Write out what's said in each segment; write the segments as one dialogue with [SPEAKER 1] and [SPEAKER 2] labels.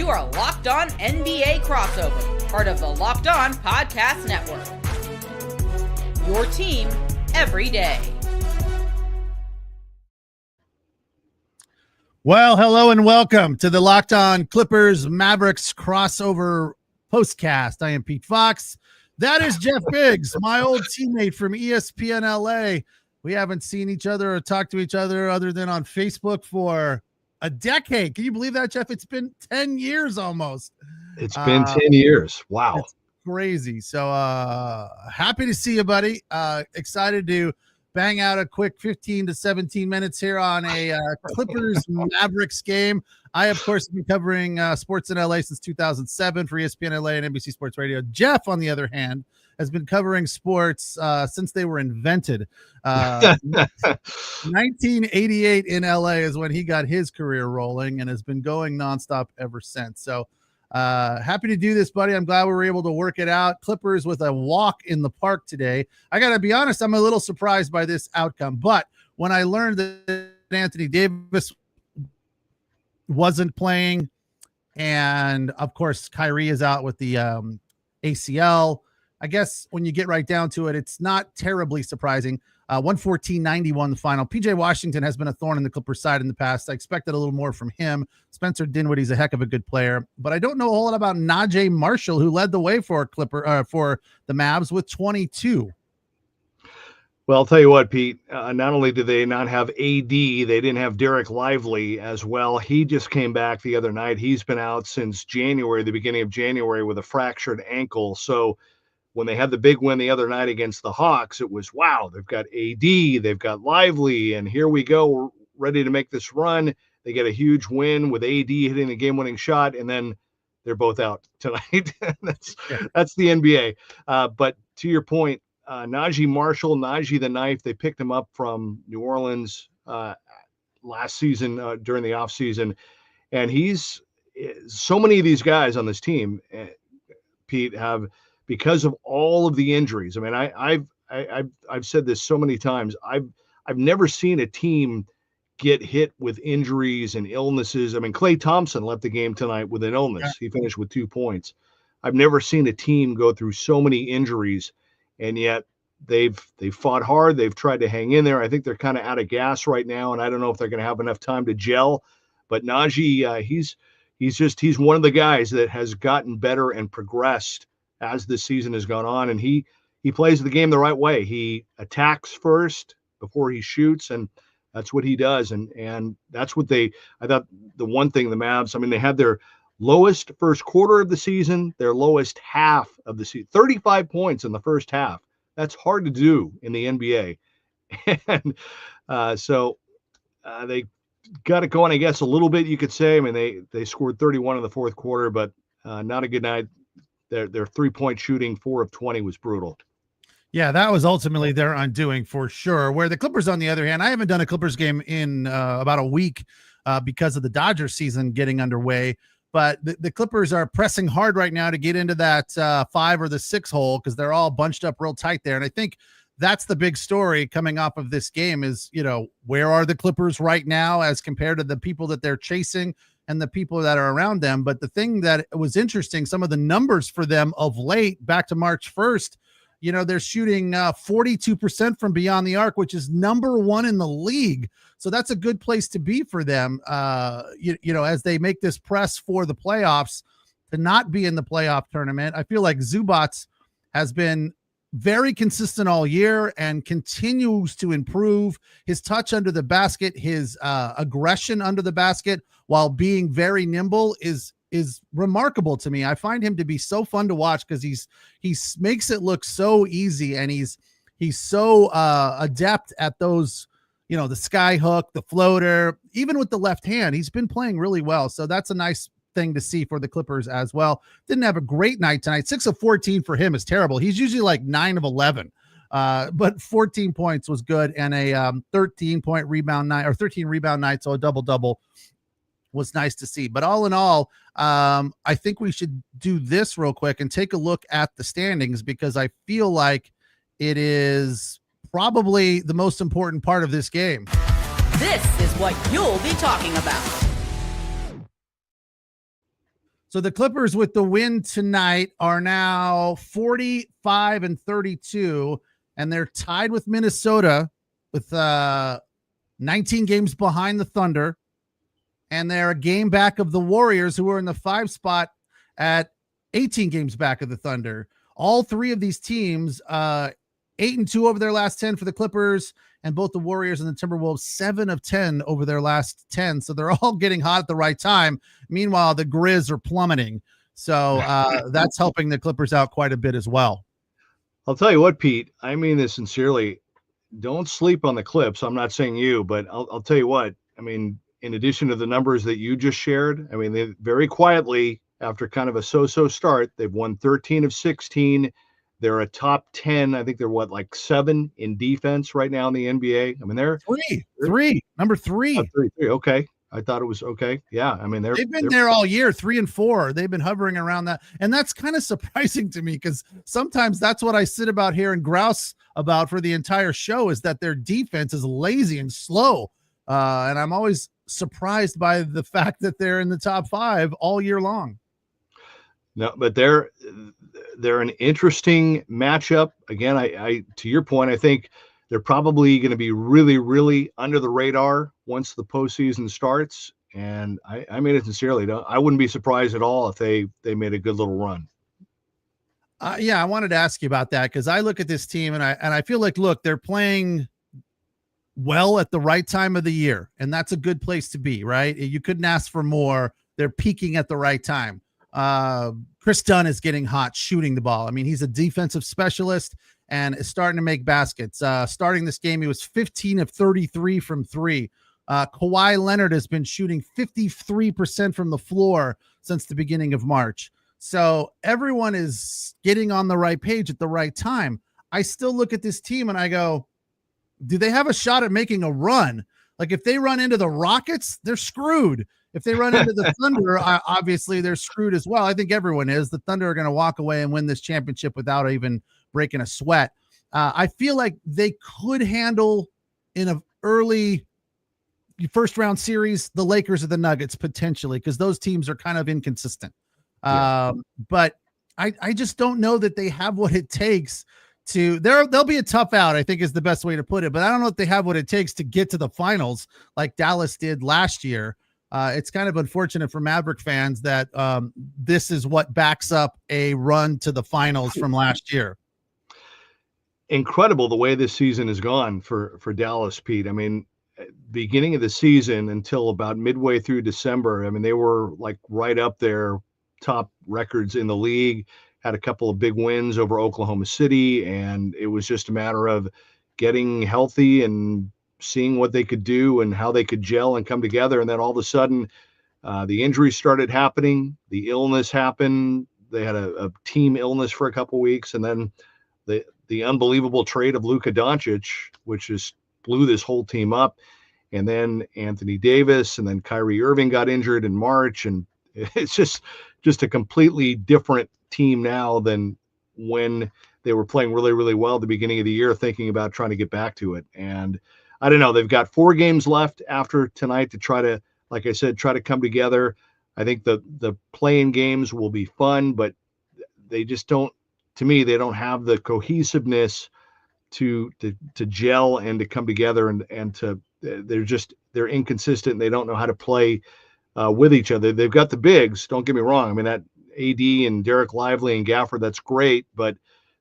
[SPEAKER 1] You are Locked On NBA Crossover, part of the Locked On Podcast Network. Your team every day.
[SPEAKER 2] Well, hello and welcome to the Locked On Clippers Mavericks Crossover Postcast. I am Pete Fox. That is Jeff Biggs, my old teammate from ESPN LA. We haven't seen each other or talked to each other than on Facebook for a decade. Can you believe that, Jeff? It's been 10 years almost.
[SPEAKER 3] It's been 10 years. Wow.
[SPEAKER 2] It's crazy. So happy to see you, buddy. Excited to bang out a quick 15 to 17 minutes here on a Clippers Mavericks game. I, of course, have been covering sports in LA since 2007 for ESPN LA and NBC Sports Radio. Jeff, on the other hand, has been covering sports since they were invented. 1988 in LA is when he got his career rolling and has been going nonstop ever since. So happy to do this, buddy. I'm glad we were able to work it out. Clippers with a walk in the park today. I got to be honest, I'm a little surprised by this outcome. But when I learned that Anthony Davis wasn't playing, and of course Kyrie is out with the ACL, I guess when you get right down to it, it's not terribly surprising. 114-91 the final. PJ Washington has been a thorn in the Clippers side in the past. I expected a little more from him. Spencer Dinwiddie's a heck of a good player, but I don't know a whole lot about Naji Marshall, who led the way for the Mavs with 22.
[SPEAKER 3] Well, I'll tell you what, Pete, not only did they not have AD, they didn't have Derek Lively as well. He just came back the other night. He's been out since January, the beginning of January, with a fractured ankle. So when they had the big win the other night against the Hawks, it was, wow, they've got AD, they've got Lively, and here we go. We're ready to make this run. They get a huge win with AD hitting the game-winning shot, and then they're both out tonight. That's the NBA. But to your point, Naji Marshall, Naji the Knife, they picked him up from New Orleans last season during the offseason, and he's so many of these guys on this team, Pete, have – because of all of the injuries. I mean, I've said this so many times. I've never seen a team get hit with injuries and illnesses. I mean, Klay Thompson left the game tonight with an illness. Yeah. He finished with 2 points. I've never seen a team go through so many injuries, and yet they've fought hard. They've tried to hang in there. I think they're kind of out of gas right now, and I don't know if they're going to have enough time to gel. But Naji, he's one of the guys that has gotten better and progressed as this season has gone on, and he plays the game the right way. He attacks first before he shoots, and that's what he does. And that's what I thought the one thing the Mavs, I mean, they had their lowest first quarter of the season, their lowest half of the season, 35 points in the first half. That's hard to do in the NBA. And so they got it going, I guess, a little bit, you could say. I mean, they scored 31 in the fourth quarter, but not a good night. Their three-point shooting, 4 of 20, was brutal.
[SPEAKER 2] Yeah, that was ultimately their undoing for sure. Where the Clippers, on the other hand, I haven't done a Clippers game in about a week because of the Dodgers season getting underway. But the Clippers are pressing hard right now to get into that 5 or the 6 hole because they're all bunched up real tight there. And I think that's the big story coming off of this game is, where are the Clippers right now as compared to the people that they're chasing and the people that are around them. But the thing that was interesting, some of the numbers for them of late back to March 1st, they're shooting 42% from beyond the arc, which is number 1 in the league. So that's a good place to be for them, as they make this press for the playoffs to not be in the playoff tournament. I feel like Zubats has been very consistent all year and continues to improve his touch under the basket, his aggression under the basket while being very nimble is remarkable to me. I find him to be so fun to watch because he makes it look so easy, and he's so adept at those, the sky hook, the floater, even with the left hand. He's been playing really well. So that's a nice thing to see for the Clippers as well. Didn't have a great night tonight. 6 of 14 for him is terrible. He's usually like 9 of 11. But 14 points was good, and a 13 rebound night. So a double was nice to see. But all in all, I think we should do this real quick and take a look at the standings, because I feel like it is probably the most important part of this game.
[SPEAKER 1] This is what you'll be talking about.
[SPEAKER 2] So the Clippers with the win tonight are now 45-32, and they're tied with Minnesota with 19 games behind the Thunder. And they're a game back of the Warriors, who are in the 5 spot at 18 games back of the Thunder. All three of these teams, 8-2 over their last 10 for the Clippers, and both the Warriors and the Timberwolves 7 of 10 over their last 10. So they're all getting hot at the right time. Meanwhile, the Grizz are plummeting. So that's helping the Clippers out quite a bit as well.
[SPEAKER 3] I'll tell you what, Pete, I mean this sincerely. Don't sleep on the Clips. I'm not saying you, but I'll tell you what, I mean, in addition to the numbers that you just shared, I mean, they very quietly, after kind of a so-so start, they've won 13 of 16. They're a top 10. I think they're like 7 in defense right now in the NBA. I mean, they're
[SPEAKER 2] number three.
[SPEAKER 3] Oh, three. Okay. I thought it was okay. Yeah. I mean,
[SPEAKER 2] they've been there all year, 3 and 4. They've been hovering around that. And that's kind of surprising to me, because sometimes that's what I sit about here and grouse about for the entire show, is that their defense is lazy and slow. And I'm always surprised by the fact that they're in the top 5 all year long.
[SPEAKER 3] No, but they're an interesting matchup. Again, I to your point, I think they're probably going to be really, really under the radar once the postseason starts. And I mean it sincerely. I wouldn't be surprised at all if they made a good little run.
[SPEAKER 2] Yeah, I wanted to ask you about that, because I look at this team and I feel like, look, they're playing well at the right time of the year, and that's a good place to be, right? You couldn't ask for more. They're peaking at the right time. Chris Dunn is getting hot shooting the ball. I mean, he's a defensive specialist and is starting to make baskets. Starting this game, he was 15 of 33 from 3. Kawhi Leonard has been shooting 53% from the floor since the beginning of March. So everyone is getting on the right page at the right time. I still look at this team and I go, do they have a shot at making a run? Like, if they run into the Rockets, they're screwed. If they run into the Thunder, obviously they're screwed as well. I think everyone is. The Thunder are going to walk away and win this championship without even breaking a sweat. I feel like they could handle, in an early first round series, the Lakers or the Nuggets potentially, because those teams are kind of inconsistent. Yeah. But I just don't know that they have what it takes to. They'll be a tough out, I think, is the best way to put it. But I don't know if they have what it takes to get to the finals like Dallas did last year. It's kind of unfortunate for Maverick fans that this is what backs up a run to the finals from last year.
[SPEAKER 3] Incredible the way this season has gone for Dallas, Pete. I mean, beginning of the season until about midway through December, I mean, they were like right up there, top records in the league, had a couple of big wins over Oklahoma City, and it was just a matter of getting healthy and seeing what they could do and how they could gel and come together. And then all of a sudden, the injuries started happening. The illness happened. They had a team illness for a couple of weeks. And then the unbelievable trade of Luka Doncic, which just blew this whole team up. And then Anthony Davis, and then Kyrie Irving got injured in March. And it's just a completely different team now than when they were playing really, really well at the beginning of the year, thinking about trying to get back to it. And I don't know. They've got 4 games left after tonight to try to, like I said, try to come together. I think the playing games will be fun, but they just don't, to me, they don't have the cohesiveness to gel and to come together and to, they're inconsistent. They don't know how to play with each other. They've got the bigs, don't get me wrong. I mean, that AD and Derek Lively and Gafford, that's great, but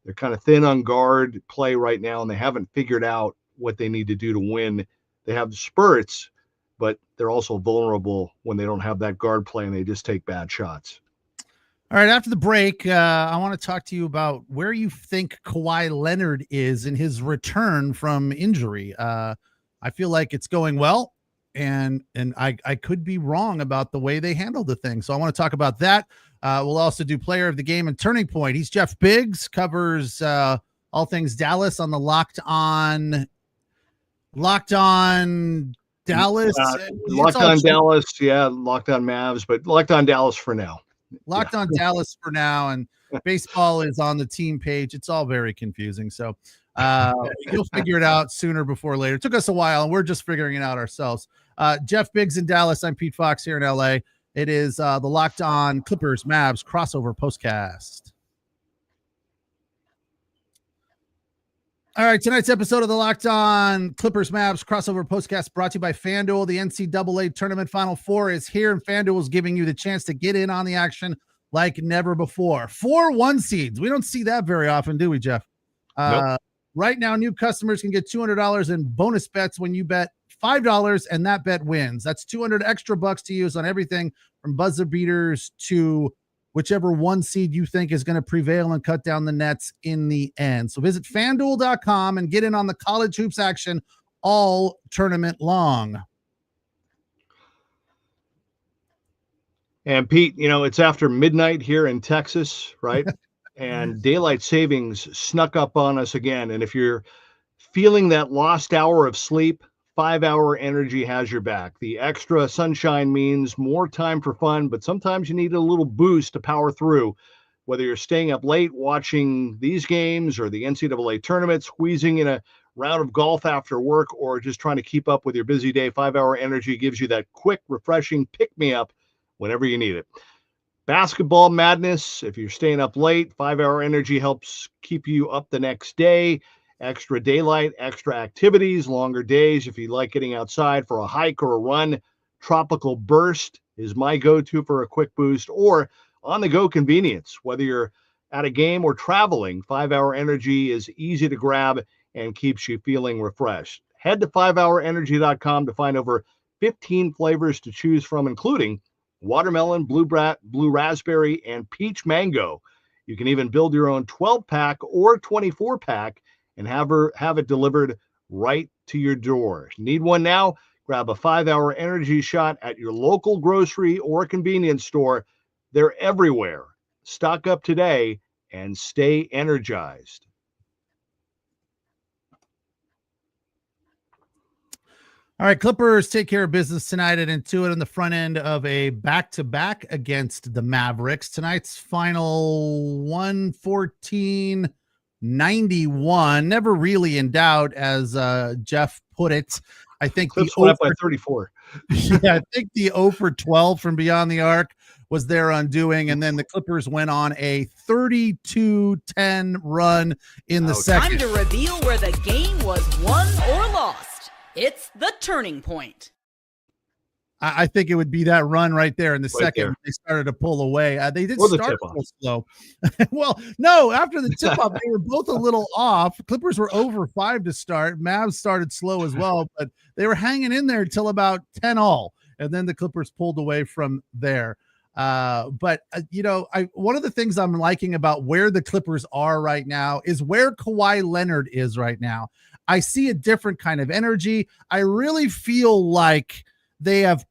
[SPEAKER 3] they're kind of thin on guard play right now, and they haven't figured out what they need to do to win. They have spurts, but they're also vulnerable when they don't have that guard play and they just take bad shots.
[SPEAKER 2] All right, after the break, I want to talk to you about where you think Kawhi Leonard is in his return from injury. I feel like it's going well, and I could be wrong about the way they handled the thing. So I want to talk about that. We'll also do player of the game and turning point. He's Jeff Biggs, covers all things Dallas on the Locked On Dallas.
[SPEAKER 3] Locked On Dallas, yeah, Locked On Mavs, but Locked On Dallas for now.
[SPEAKER 2] Locked On Dallas for now, and baseball is on the team page. It's all very confusing. So you'll figure it out sooner before later. It took us a while, and we're just figuring it out ourselves. Jeff Biggs in Dallas. I'm Pete Fox here in LA. It is the Locked On Clippers Mavs crossover postcast. All right, tonight's episode of the Locked On Clippers Mavs crossover postcast brought to you by FanDuel. The NCAA Tournament Final Four is here, and FanDuel is giving you the chance to get in on the action like never before. 4 1 seeds. We don't see that very often, do we, Jeff?
[SPEAKER 3] Nope.
[SPEAKER 2] Right now, new customers can get $200 in bonus bets when you bet $5 and that bet wins. That's 200 extra bucks to use on everything from buzzer beaters to whichever 1 seed you think is going to prevail and cut down the nets in the end. So visit FanDuel.com and get in on the college hoops action all tournament long.
[SPEAKER 3] And Pete, it's after midnight here in Texas, right? And daylight savings snuck up on us again. And if you're feeling that lost hour of sleep, 5-Hour Energy has your back. The extra sunshine means more time for fun, but sometimes you need a little boost to power through. Whether you're staying up late watching these games or the NCAA tournament, squeezing in a round of golf after work, or just trying to keep up with your busy day, 5-Hour Energy gives you that quick, refreshing pick-me-up whenever you need it. Basketball madness, if you're staying up late, 5-Hour Energy helps keep you up the next day. Extra daylight, extra activities, longer days. If you like getting outside for a hike or a run, Tropical Burst is my go-to for a quick boost, or on-the-go convenience. Whether you're at a game or traveling, 5-Hour Energy is easy to grab and keeps you feeling refreshed. Head to 5hourenergy.com to find over 15 flavors to choose from, including watermelon, blue raspberry, and peach mango. You can even build your own 12-pack or 24-pack and have it delivered right to your door. Need one now? Grab a 5-Hour Energy shot at your local grocery or convenience store. They're everywhere. Stock up today and stay energized.
[SPEAKER 2] All right, Clippers take care of business tonight at Intuit on the front end of a back-to-back against the Mavericks. Tonight's final 114-91, never really in doubt, as Jeff put it. I think
[SPEAKER 3] Clips went up by 34.
[SPEAKER 2] Yeah, I think the 0 for 12 from beyond the arc was their undoing, and then the Clippers went on a 32-10 run in the second.
[SPEAKER 1] Time to reveal where the game was won or lost. It's the turning point.
[SPEAKER 2] I think it would be that run right there in the
[SPEAKER 3] Right
[SPEAKER 2] second.
[SPEAKER 3] there.
[SPEAKER 2] They started to pull away. They did
[SPEAKER 3] Or the
[SPEAKER 2] start a
[SPEAKER 3] tip-off.
[SPEAKER 2] little slow. Well, no, after the tip-off, they were both a little off. Clippers were over 5 to start. Mavs started slow as well, but they were hanging in there until about 10 all, and then the Clippers pulled away from there. But one of the things I'm liking about where the Clippers are right now is where Kawhi Leonard is right now. I see a different kind of energy. I really feel like they have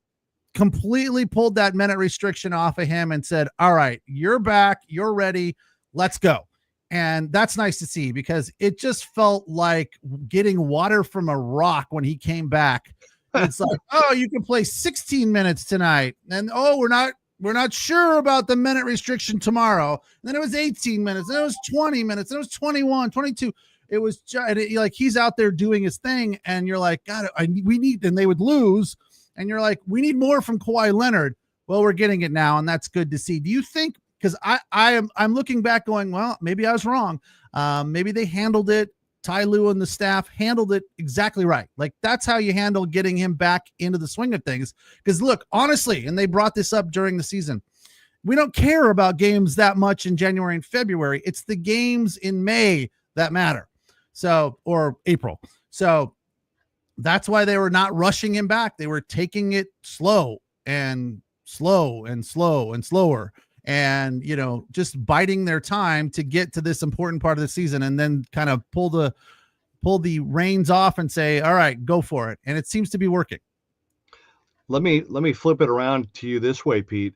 [SPEAKER 2] completely pulled that minute restriction off of him and said, all right, you're back, you're ready, let's go. And that's nice to see, because it just felt like getting water from a rock when he came back. It's like, oh, you can play 16 minutes tonight. And we're not sure about the minute restriction tomorrow. And then it was 18 minutes, then it was 20 minutes, then it was 21, 22. It was like he's out there doing his thing, and you're like, God, we need, and they would lose, and you're like, we need more from Kawhi Leonard. Well, we're getting it now, and that's good to see. Do you think, because I'm looking back going, well, maybe I was wrong. Maybe they handled it. Ty Lue and the staff handled it exactly right. Like, that's how you handle getting him back into the swing of things. Because look, honestly, and they brought this up during the season, we don't care about games that much in January and February. It's the games in May that matter. So, or April. So that's why they were not rushing him back. They were taking it slow and slower, and, just biding their time to get to this important part of the season, and then kind of pull the reins off and say, all right, go for it. And it seems to be working.
[SPEAKER 3] Let me flip it around to you this way, Pete.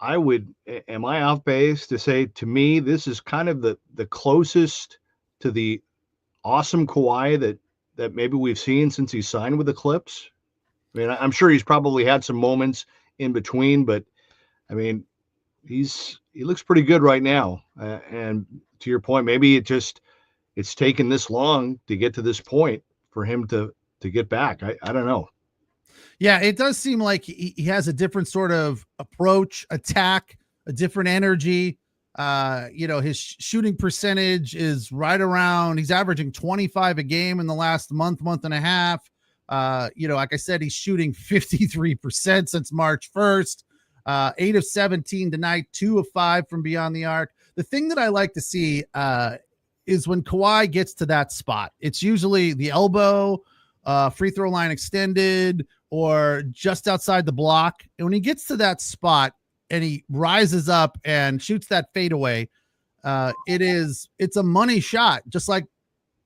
[SPEAKER 3] Am I off base to say, to me, this is kind of the closest to the awesome Kawhi that maybe we've seen since he signed with the Clips? I mean, I'm sure he's probably had some moments in between, but I mean, he looks pretty good right now. And to your point, maybe it's taken this long to get to this point for him to get back. I don't know.
[SPEAKER 2] Yeah, it does seem like he has a different sort of approach, attack, a different energy. His shooting percentage is right around, he's averaging 25 a game in the last month and a half. Like I said, he's shooting 53% since March 1st, 8 of 17 tonight, 2 of 5 from beyond the arc. The thing that I like to see is when Kawhi gets to that spot, it's usually the elbow, free throw line extended, or just outside the block. And when he gets to that spot and he rises up and shoots that fadeaway, it's a money shot, just like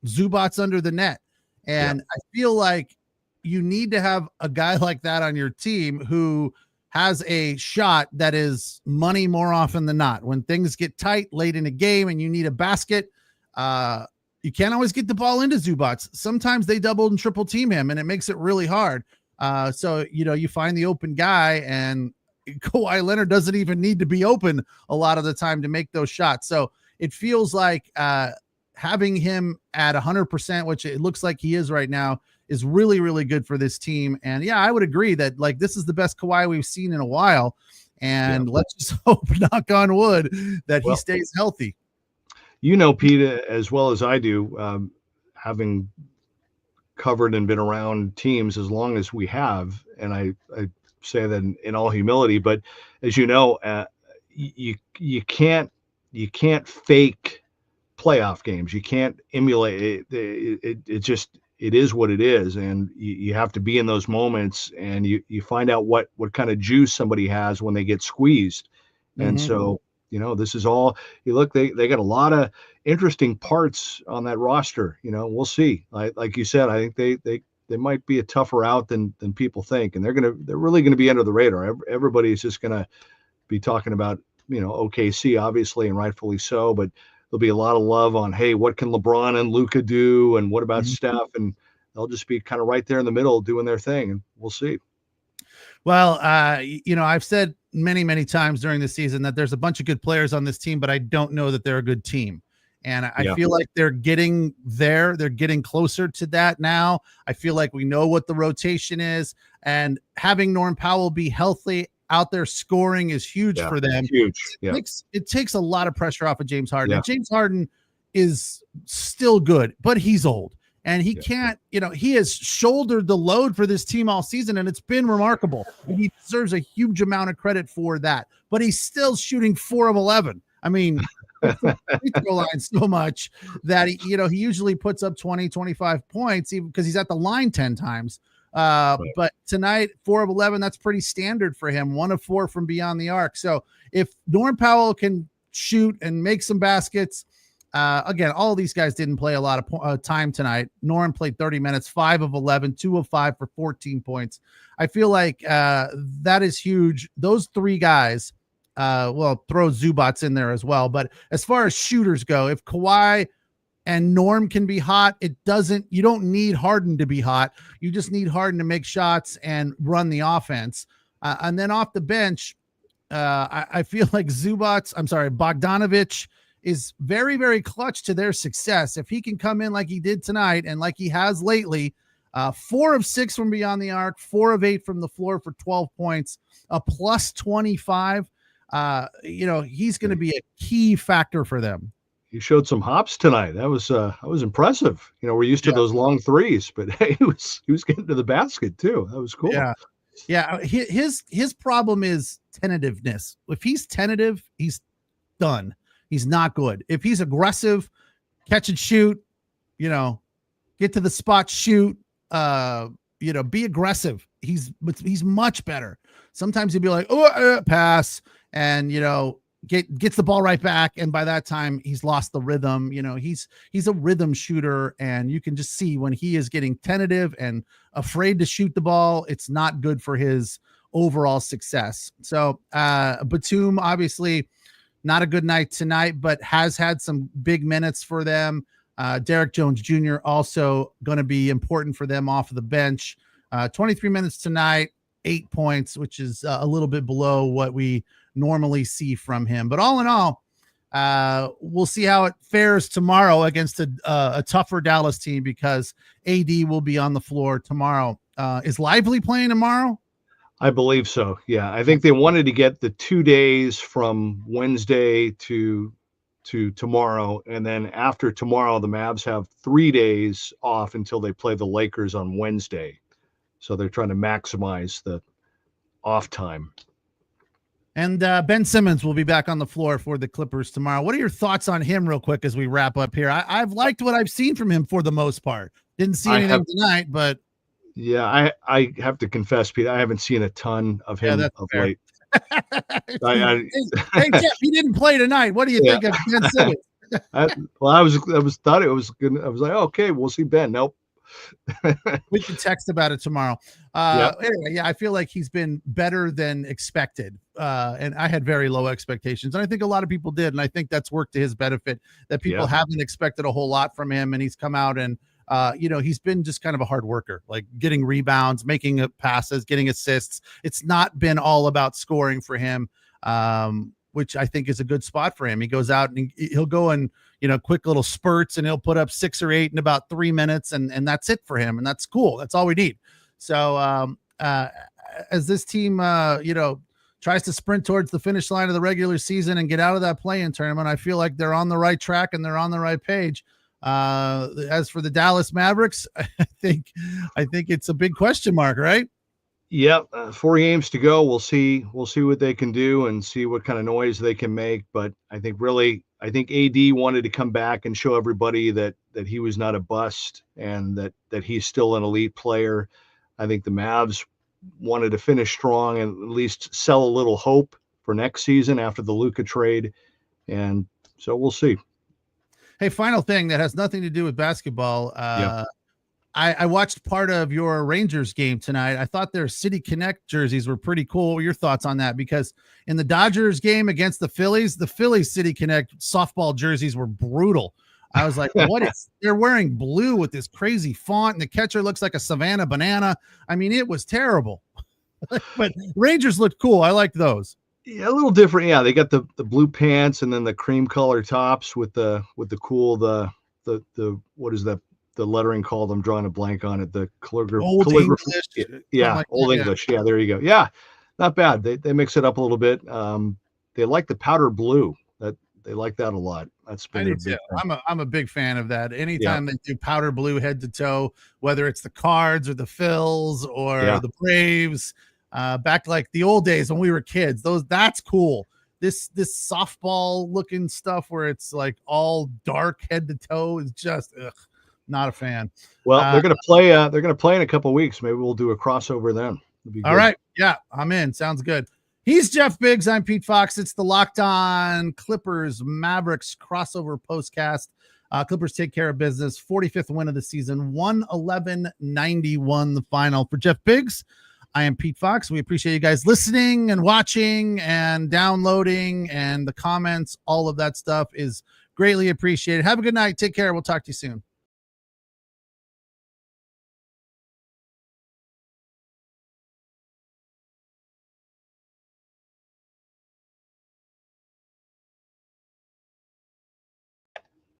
[SPEAKER 2] Zubac's under the net. And I feel like you need to have a guy like that on your team who has a shot that is money more often than not. When things get tight late in a game and you need a basket, you can't always get the ball into Zubac. Sometimes they double and triple team him, and it makes it really hard. So you find the open guy, and Kawhi Leonard doesn't even need to be open a lot of the time to make those shots. So it feels like having him at 100%, which it looks like he is right now, is really, really good for this team. And yeah, I would agree that like this is the best Kawhi we've seen in a while. And let's just hope, knock on wood, that he stays healthy.
[SPEAKER 3] Pete, as well as I do, having covered and been around teams as long as we have, and I say that in all humility, but as you know, you can't fake playoff games. You can't emulate it. It is what it is, and you have to be in those moments, and you find out what kind of juice somebody has when they get squeezed. And so this is all, you look, they got a lot of interesting parts on that roster. We'll see. Like you said, I think they might be a tougher out than people think, and they're really gonna be under the radar. Everybody's just gonna be talking about OKC, obviously, and rightfully so, but there'll be a lot of love on, hey, what can LeBron and Luka do, and what about Steph? And they'll just be kind of right there in the middle doing their thing, and we'll see.
[SPEAKER 2] Well, I've said many, many times during the season that there's a bunch of good players on this team, but I don't know that they're a good team. And I feel like they're getting there. They're getting closer to that now. I feel like we know what the rotation is, and having Norm Powell be healthy out there scoring is huge for them.
[SPEAKER 3] Huge. Yeah.
[SPEAKER 2] It takes a lot of pressure off of James Harden. Yeah. James Harden is still good, but he's old, and he can't, he has shouldered the load for this team all season, and it's been remarkable. And he deserves a huge amount of credit for that, but he's still shooting 4 of 11. I mean, free throw line so much that he usually puts up 20, 25 points, even because he's at the line 10 times. But tonight, 4 of 11, that's pretty standard for him. 1 of 4 from beyond the arc. So if Norm Powell can shoot and make some baskets, again, all these guys didn't play a lot of time tonight. Norm played 30 minutes, 5 of 11, 2 of 5 for 14 points. I feel like that is huge. Those 3 guys, throw Zubats in there as well. But as far as shooters go, if Kawhi and Norm can be hot, you don't need Harden to be hot. You just need Harden to make shots and run the offense. And then off the bench, I feel like Bogdanovich is very, very clutch to their success. If he can come in like he did tonight and like he has lately, 4 of 6 from beyond the arc, 4 of 8 from the floor for 12 points, a plus 25. He's going to be a key factor for them.
[SPEAKER 3] He showed some hops tonight. That was impressive. We're used to those long threes, but he was getting to the basket too. That was cool.
[SPEAKER 2] Yeah. His problem is tentativeness. If he's tentative, he's done. He's not good. If he's aggressive, catch and shoot, get to the spot, shoot, be aggressive. He's much better. Sometimes he'll be like, pass, and gets the ball right back, and by that time he's lost the rhythm. He's a rhythm shooter, and you can just see when he is getting tentative and afraid to shoot the ball, it's not good for his overall success. So Batum, obviously not a good night tonight, but has had some big minutes for them. Derek Jones Jr. also going to be important for them off of the bench. 23 minutes tonight, 8 points, which is a little bit below what we normally see from him. But all in all, we'll see how it fares tomorrow against a tougher Dallas team, because AD will be on the floor tomorrow. Is Lively playing tomorrow?
[SPEAKER 3] I believe so. Yeah, I think they wanted to get the 2 days from Wednesday to tomorrow, and then after tomorrow, the Mavs have 3 days off until they play the Lakers on Wednesday. So they're trying to maximize the off time.
[SPEAKER 2] And Ben Simmons will be back on the floor for the Clippers tomorrow. What are your thoughts on him real quick as we wrap up here? I've liked what I've seen from him for the most part. Didn't see anything tonight, but
[SPEAKER 3] yeah, I have to confess, Pete, I haven't seen a ton of him of late.
[SPEAKER 2] Hey, Jeff, he didn't play tonight. What do you think of Ben Simmons?
[SPEAKER 3] I thought it was good. I was like, okay, we'll see Ben. Nope.
[SPEAKER 2] We can text about it tomorrow. Anyway, yeah, I feel like he's been better than expected. And I had very low expectations. And I think a lot of people did. And I think that's worked to his benefit, that people haven't expected a whole lot from him. And he's come out and, he's been just kind of a hard worker, like getting rebounds, making passes, getting assists. It's not been all about scoring for him, which I think is a good spot for him. He goes out and he'll go in, quick little spurts, and he'll put up 6 or 8 in about 3 minutes. And that's it for him. And that's cool. That's all we need. So as this team, tries to sprint towards the finish line of the regular season and get out of that play-in tournament, I feel like they're on the right track and they're on the right page. As for the Dallas Mavericks, I think it's a big question mark, right?
[SPEAKER 3] Yep. 4 games to go. We'll see what they can do and see what kind of noise they can make. But I think AD wanted to come back and show everybody that he was not a bust and that he's still an elite player. I think the Mavs wanted to finish strong and at least sell a little hope for next season after the Luka trade. And so we'll see.
[SPEAKER 2] Hey, final thing that has nothing to do with basketball. I watched part of your Rangers game tonight. I thought their City Connect jerseys were pretty cool. What were your thoughts on that? Because in the Dodgers game against the Phillies City Connect softball jerseys were brutal. I was like, they're wearing blue with this crazy font, and the catcher looks like a Savannah banana. I mean, it was terrible. But Rangers looked cool. I liked those.
[SPEAKER 3] Yeah, a little different. Yeah, they got the blue pants and then the cream color tops with the cool the what is that, the lettering called? I'm drawing a blank on it. The
[SPEAKER 2] Old English.
[SPEAKER 3] Yeah, Old English. Yeah, there you go. Yeah, not bad. They mix it up a little bit. They like the powder blue. They like that a lot. That's been a big thing.
[SPEAKER 2] I'm a big fan of that. Anytime they do powder blue head to toe, whether it's the Cards or the Phils or the Braves, back like the old days when we were kids, that's cool. This softball looking stuff where it's like all dark head to toe is just not a fan.
[SPEAKER 3] Well, they're gonna play. They're gonna play in a couple of weeks. Maybe we'll do a crossover then.
[SPEAKER 2] All right. Yeah, I'm in. Sounds good. He's Jeff Biggs. I'm Pete Fox. It's the Locked On Clippers Mavericks crossover postcast. Clippers take care of business. 45th win of the season. 111-91 the final. For Jeff Biggs, I am Pete Fox. We appreciate you guys listening and watching and downloading, and the comments. All of that stuff is greatly appreciated. Have a good night. Take care. We'll talk to you soon.